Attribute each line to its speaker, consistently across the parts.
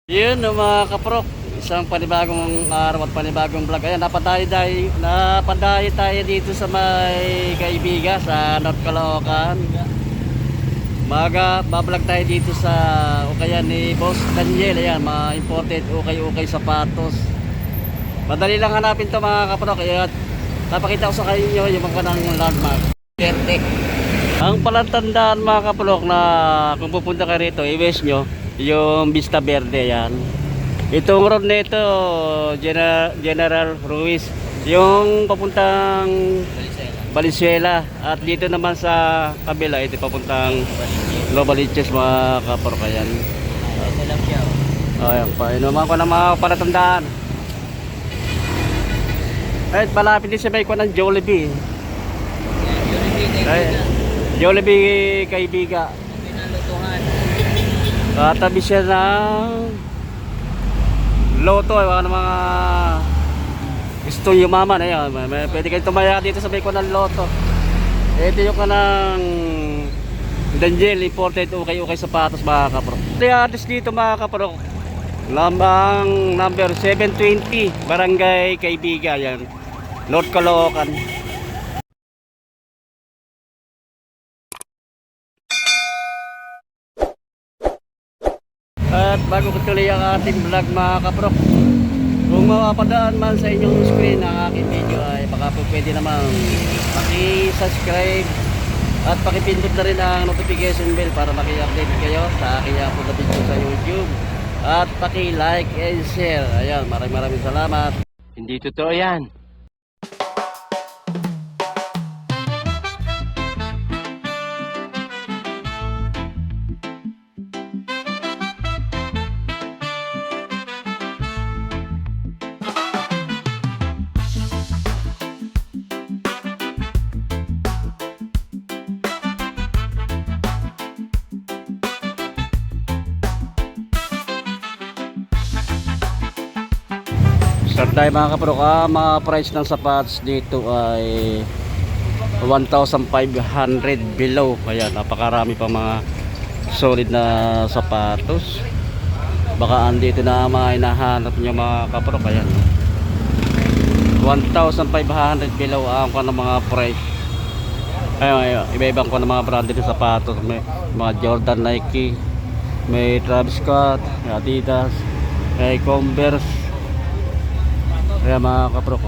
Speaker 1: Yun no, mga kaprok, isang panibagong araw at panibagong vlog. Ayan, napadayo tayo dito sa may Kaibiga sa North Caloocan. Bablog tayo dito sa ukayan ni Boss Daniel. Ayan, mga imported ukay sapatos. Madali lang hanapin to mga kaprok. Ayan, napakita ko sa kanyo yung mga kanang landmark Verde. Ang palatandaan mga kaprok na kung pupunta kayo rito, i-west nyo yung Vista Verde. Yan, itong road na ito, General Ruiz, yung papuntang Valenzuela, at dito naman sa kabila ito papuntang Novaliches mga kaprok. Yan,
Speaker 2: Ito lang siya.
Speaker 1: ayan pa, inuman ko ng mga palatandaan. Ay, malapit din sa may ko ng Jollibee. Ay, Jollibee Kaibiga.
Speaker 2: Pinalutuhan.
Speaker 1: Katabi siya ng Loto, mga gusto yumaman. Ayun, pwede kayo tumaya dito sa may ko ng Loto. Ito yung kanang Daniel imported ukay sapatos mga kaprok. Kaya address dito mga kaprok, lambang number 720 Barangay Kaibiga, yan, North Caloocan. At bago ko tuloy ang ating vlog mga kaprok, kung mapapadaan man sa inyong screen ang aking video, ay baka po pwede naman paki-subscribe at pakipindot na rin ang notification bell para maki-update kayo sa aking upload na video sa YouTube. At paki-like and share. Ayan, maraming salamat.
Speaker 2: Hindi totoo yan.
Speaker 1: Start tayo mga kaprok. Mga price ng sapatos dito ay 1,500 below. Kaya napakarami pa mga solid na sapatos. Baka andito na mga hinahanap nyo mga kaprok. Ayan, 1,500 below ang ko ng mga price. Ayun, iba-ibang ko ng mga brand ng sapatos. May mga Jordan, Nike, may Travis Scott, may Adidas, may Converse. Kaya mga kaprok,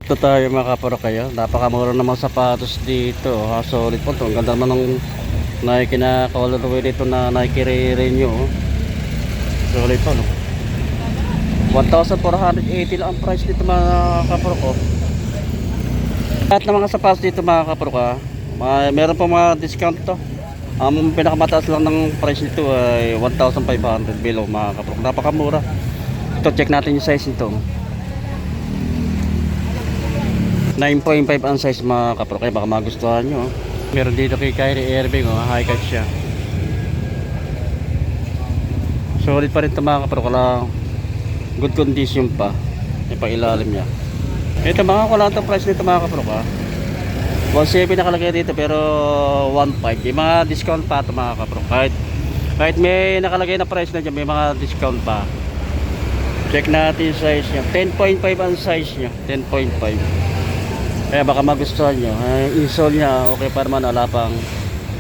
Speaker 1: ito tayo mga kaprok. Kayo, napakamura naman sapatos dito. Solid po ito. Ang ganda naman ng Nike na colorway dito na Nike Renew. Solid po, no? 1,480 lang ang price dito mga kaprok. Lahat ng mga sapatos dito mga kaprok, meron pa mga discount to. Ang pinakamataas lang ng price nito ay 1,500 below mga kaprok. Napakamura. Ito, check natin yung size nito. 9.5 ang size mga kaprok. Kaya baka magustuhan nyo. Meron dito kay Kyrie Irving, high cut siya. Solid pa rin ito mga kaprok. Good condition pa. May pang-ilalim niya. Ito mga wala itong price nito mga kaprok. 1.7 nakalagay dito pero 1.5. May mga discount pa ito mga kaprok. Kahit may nakalagay na price na dyan, may mga discount pa. Check natin yung size niya. 10.5 ang size niya. 10.5. Kaya baka magustuhan nyo. Insole niya okay pa naman. Wala pang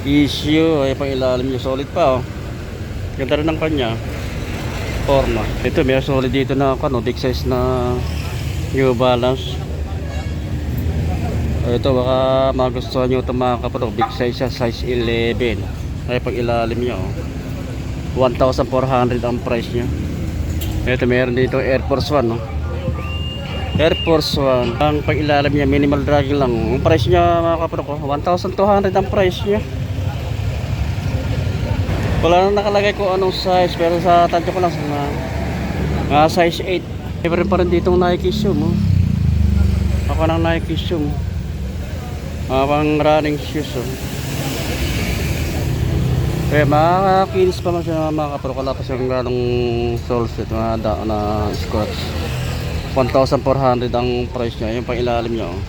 Speaker 1: issue. Ay pang ilalim niya. Solid pa, oh. Ganda rin ng kanya forma. Ito may solid dito na big size na New Balance. Ito baka magustuhan nyo ito mga kaprok. Big size siya. Size 11. Ay pang ilalim niya, oh. 1,400 ang price niya. Ito meron dito Air Force 1, no? Air Force 1. Ang pag-ilalim niya minimal dragging lang. Ang price niya mga kaprok, 1,200 ang price niya. Wala na nakalagay ko anong size, pero sa tansya ko lang sa size 8. Meron pa rin dito Nike shoe, no? Ako ng Nike shoe, pang running shoes, oh. Kaya makakinis pa man siya mga kaprok. Wala pa siyang ganong soles ito na scratch. 1,400 ang price niya. Yung pang ilalim niya, oh.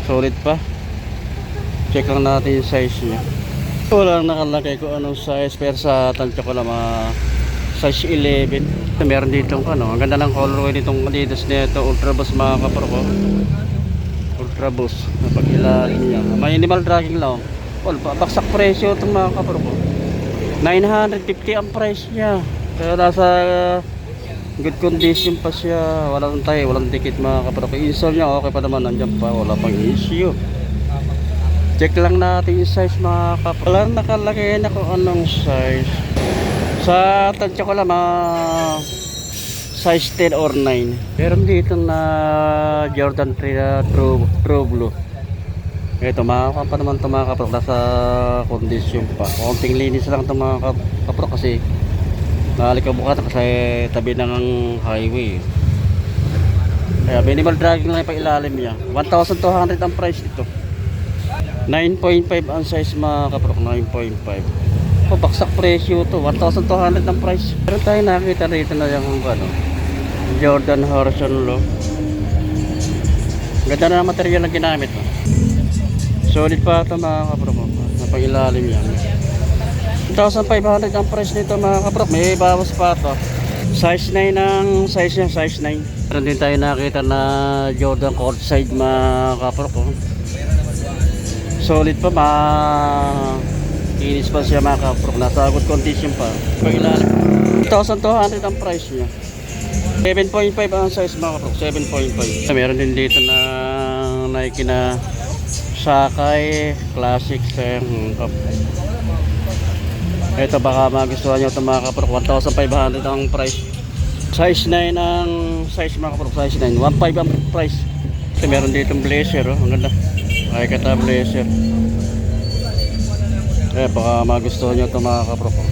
Speaker 1: Solid pa. Check lang natin yung size niya. Wala nakalagay ko anong size, pero sa tansya ko lang Size 11. Meron dito ano, ang ganda ng colorway nitong Adidas nito, Ultra Boost mga kapro ko. Ultra Boost, napag-ilalim niya. Minimal dragging lang. Well, baksak presyo itong mga kapro ko. 950 ang price niya. Kaya nasa good condition pa siya. Walang tayo, walang dikit mga kapro ko. Install niya, okay pa naman, nandiyan pa, wala pang issue. Check lang natin yung size mga kapro. Wala nakalagay na kung anong size. Sa tansya ko lang size 10 or 9. Meron dito na Jordan 3 na True Blue. Ito makakuha pa naman ito mga kapro. Nasa kondisyon pa. Konting linis lang ito mga kapro kasi nalikabukat kasi tabi ng highway. Kaya minimal dragging lang yung ilalim niya. 1,200 ang price nito. 9.5 ang size mga kapro. 9.5. Baksak presyo to, 1,200 ang price. Pero tayo nakita rito na yung ano, Jordan Horizon Low. Ganda na material na ginamit. Solid pa ito mga kapro ko. Napag-ilalim yan. 1,500 ang price nito mga kapro. May bawas pa ito. Size 9 ang size niya, size 9. Meron din tayo nakita na Jordan Courtside mga kapro ko. Solid pa inis pa siya mga kapro. Nasa good condition pa. Pag-ilalim. 1,200 ang price niya. 7.5 ang size mga kapro. 7.5. Meron din dito na Nike na Sakai Classic. Ito baka magustuhan nyo ito mga kapro. 1,500 ang price. Size 9 ang size mga kapro. Size 9. 1.5 ang price. Ito meron dito blazer. Oh. Ang ganda. Ay kata blazer. Baka magustuhan nyo ito mga kapro ko.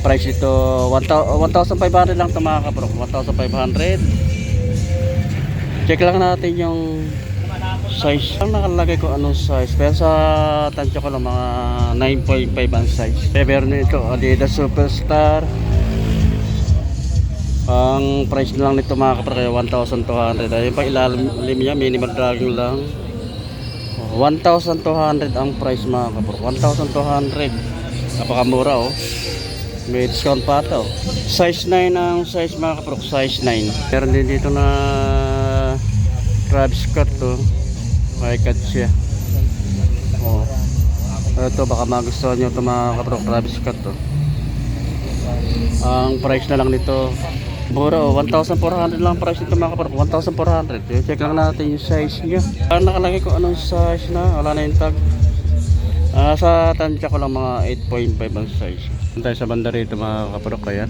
Speaker 1: Price ito 1,500 lang ito mga kapro. 1,500. Check lang natin yung size. Ang nakalagay ko anong size. Pero sa tansya ko lang mga 9.5 ang size. Meron nito Adidas Superstar. Ang price na lang nito mga kapro kaya 1,200. Ayun pa ilalim niya, minimal dragging lang. 1,200 ang price mga kapro. 1,200. Napakamura oh. May discount pa ito. Size 9 ang size mga kapro. Size 9. Meron din dito na Travis Scott to. High cut siya. Oh. Ito baka magustuhan nyo ito mga kapro. Travis Scott to. Ang price na lang nito mura oh, 1,400 lang price nito mga kapro. 1,400. Check lang natin yung size niya. Nakalagay ko anong size na. Wala na yung tag. Sa tansya ko lang mga 8.5 ang size. Tayo sa banda rito mga kapro. Kaya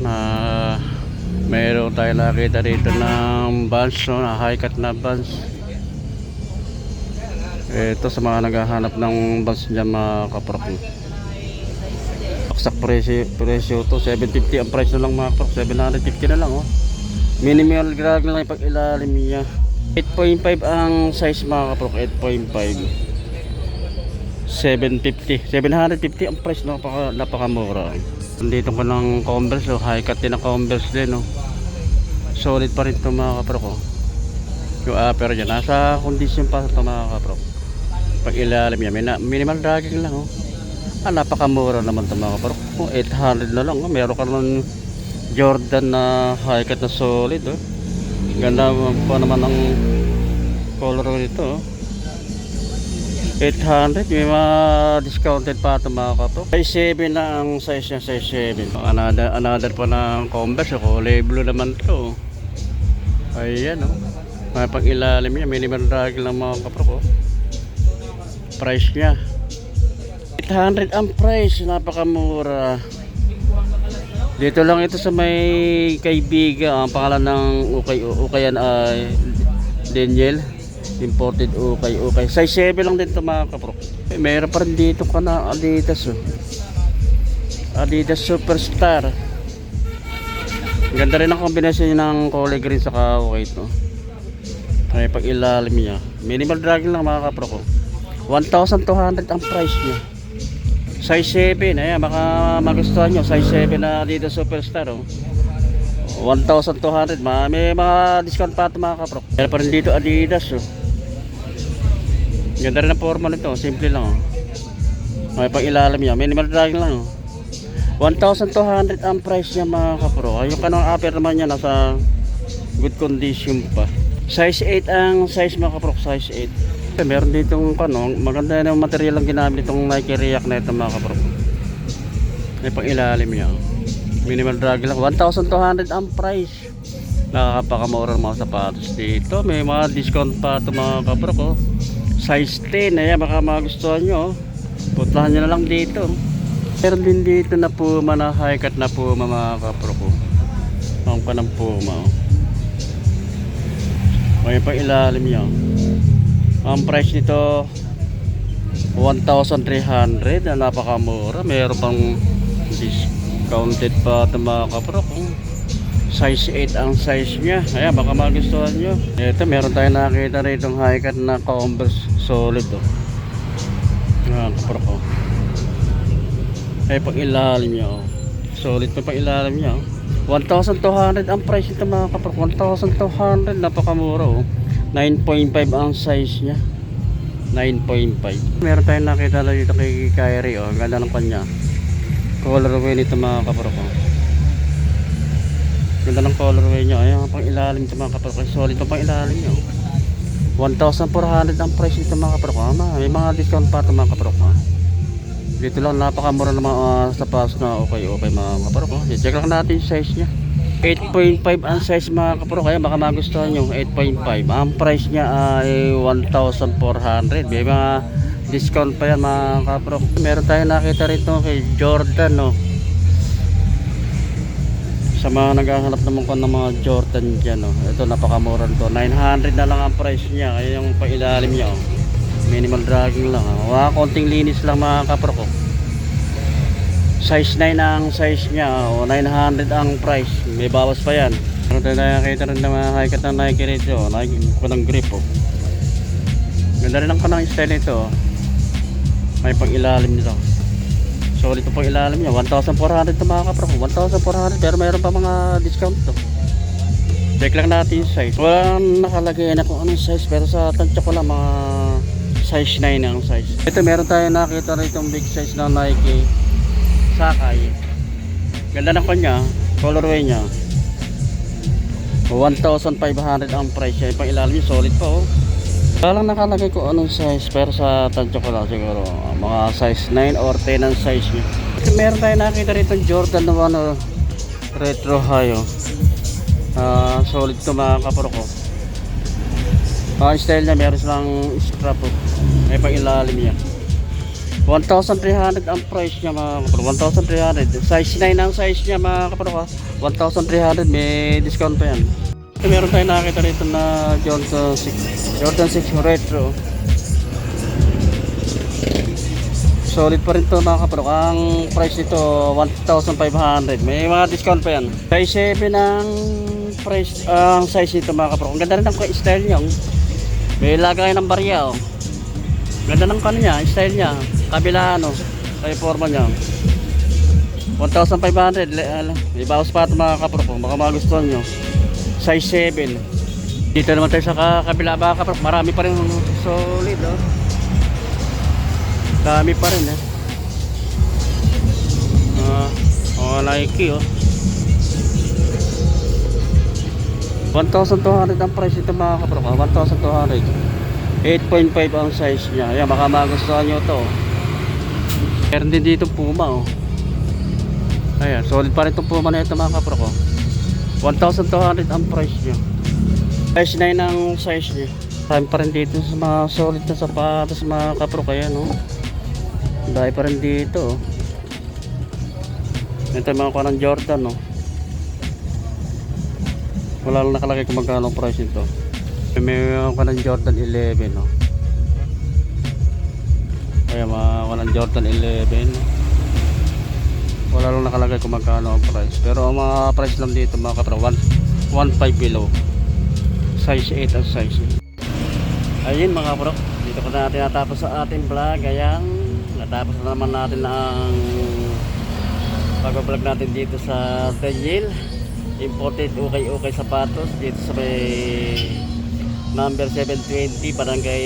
Speaker 1: mayroon tayo nakita rito ng Vans no, na high cut na Vans. Ito sa mga naghahanap ng Vans dyan mga kapro. Baksak presyo to 750 ang price na lang mga kapro. 750 na lang oh. Minimal drag na lang pag ilalim niya. 8.5 ang size mga kapro. 8.5. 750 ang price. Napakamura. Dito ko ng Converse oh. High cut din ng Converse din oh. Solid pa rin ito mga kapro ko. Yung upper dyan nasa condition pa ito mga kapro. Pag ilalim niya minimal dragging lang oh. Napakamura naman ito mga kapro. 800 na lang oh. Meron ka naman Jordan na high cut na solid oh. Ganda pa naman ang color nito oh. 800. May mga discounted pa ito mga kapro. Size 7 na ang size niya. Size 7 another pa ng Converse oh. Label naman ito oh. Ayan oh. May pag ilalim niya minimal drag lang mga kapro ko. Price niya 800 ang price. Napakamura. Dito lang ito sa may kaibigan. Ang pangalan ng ukayan ay Daniel. Imported ukay. Size 7 lang din ito mga kapro. Mayroon pa rin dito ka na Adidas oh. Adidas Superstar. Ganda rin ang kombinasyon ng kulay green sa ukay ito. May pag ilalim niya minimal dragging lang mga kapro ko. 1,200 ang price niya. Size 7. Ayan baka magustuhan nyo. Size 7 na Adidas Superstar oh. 1,200. May mga discount pa ito mga kapro. Meron pa rin dito Adidas oh. Ganda rin ang forma nito. Simple lang oh. May pag ilalim niya minimal dragging lang oh. 1,200 ang price niya mga kapro. Yung kanang upper naman niya nasa good condition pa. Size 8 ang size mga kapro, size 8. Meron ditong maganda na yung material ang ginamit itong Nike React na ito mga kapro. May pang ilalim niya. Minimal drag lang. 1,200 ang price. Nakapakamura ng mga sapatos dito. May mga discount pa ito mga kapro ko. Size 10. Ayan, baka magustuhan nyo. Putlahan nyo na lang dito. Meron din dito na Puma na high cut na Puma mga kapro ko. Ang pa ng Puma. May pang ilalim niya. Ang price nito 1,300. Napakamura. Meron pang discounted pa ito mga kapro ko. Size 8 ang size niya. Ayan, baka magustuhan nyo. Ito, meron tayo nakita rito high cut na Converse solid. Ayan, kapro ko. Ay pang ilalim niya. Solid pa pang ilalim niya. 1,200 ang price nito mga kapro. 1,200, napakamura. 9.5 ang size niya. 9.5. Meron tayong nakita na dito kay Kyrie. Ang ganda ng kanya. Colorway nito mga kapro ko. Ganda ng colorway niya. Ayan, pang ilalim ito mga kapro. Solid pa pang ilalim niya. 1,400 ang price nito mga kapro ko. May mga discount pa ito mga kapro ko. Dito lang napakamura ng mga sapatos na okay mga kapro ko. Check lang natin yung size niya. 8.5 ang size mga kapro. Kaya baka magustuhan nyo. 8.5. Ang price niya ay 1,400. May mga discount pa yan mga kapro. Meron tayo nakita rito kay Jordan, no. Sa mga naghahanap naman ko ng mga Jordan dyan, no. Ito napakamura nito. 900 na lang ang price niya. Kaya yung pailalim niya, minimal dragging lang. Konting linis lang mga kapro ko. Size 9 ang size niya. 900 ang price. May bawas pa yan. Meron tayo nakakita rin ng mga high cut ng Nike rito. Nike ko ng grip. Ganda rin ang kanang style nito. May pang ilalim nito. Solid pa pang ilalim niya. 1,400 ito mga kapro ko. 1,400 pero mayroon pa mga discount to. Check lang natin yung size. Walang nakalagay na kung anong size pero sa tansya ko lang mga size 9 ang size. Ito meron tayo nakita rito yung big size ng Nike Sakay. Ganda ng kanya, colorway niya. 1,500 ang price niya. Pang ilalim niya, solid pa. Walang nakalagay ko anong size pero sa tansya ko lang siguro mga size 9 or 10 ang size niya. Ito meron tayo nakita rito yung Jordan na retro high. Solid to mga kapro ko. Ang style niya meron silang strap. May pang ilalim niya. 1,300 ang price niya mga kapro. 1,300. Size 9 ang size niya mga kapro. 1,300. May discount pa yan. Ito meron tayo nakita rito na Jordan 6 retro. Solid pa rin to mga kapro. Ang price nito 1,500. May mga discount pa yan. Size 7 ang price, ang size nito mga kapro. Ang ganda rin ang style niya. May lagay ng barya. Ganda ng kanya, style niya. Kabila kay forma niya. 1,500. May bawas pa ito mga kapro ko. Baka magustuhan nyo. Size 7. Dito naman tayo sa kabila mga kapro. Marami pa rin solid. Dami pa rin Nike 1,200 ang price ito mga kapro. 1,200. 8.5 ang size niya. Ayan, baka magustuhan nyo ito. Meron din dito Puma. Ayan, solid pa rin itong Puma na ito mga kapro ko. 1,200 ang price niya. Size 9 ang size niya. Marami pa rin dito sa mga solid na sapatos mga kapro. Kaya dahil pa rin dito. Ito yung mga kuha ng Jordan. Wala lang nakalagay kung magkano ang price nito. May kuha ng Jordan 11. Kaya mga ng Jordan 11. Wala lang nakalagay kung magkano ang price. Pero ang mga price lang dito mga kapro 1.5 below. Size 8 ang size. Ayun mga kapro, dito ko na natin natapos sa ating vlog. Ayan, natapos na naman natin ang pag-vlog natin dito sa Daniel Imported Okay Sapatos dito sa may number 720 Barangay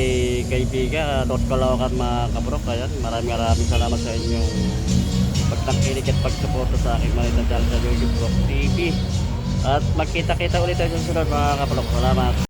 Speaker 1: Kaibiga, North Caloocan mga kapro. Ayan, maraming salamat sa inyong pagtangkilik at pagsuporta sa aking malitan channel sa YouTube Rock TV. At magkita-kita ulit tayo sa susunod mga kaprok. Salamat.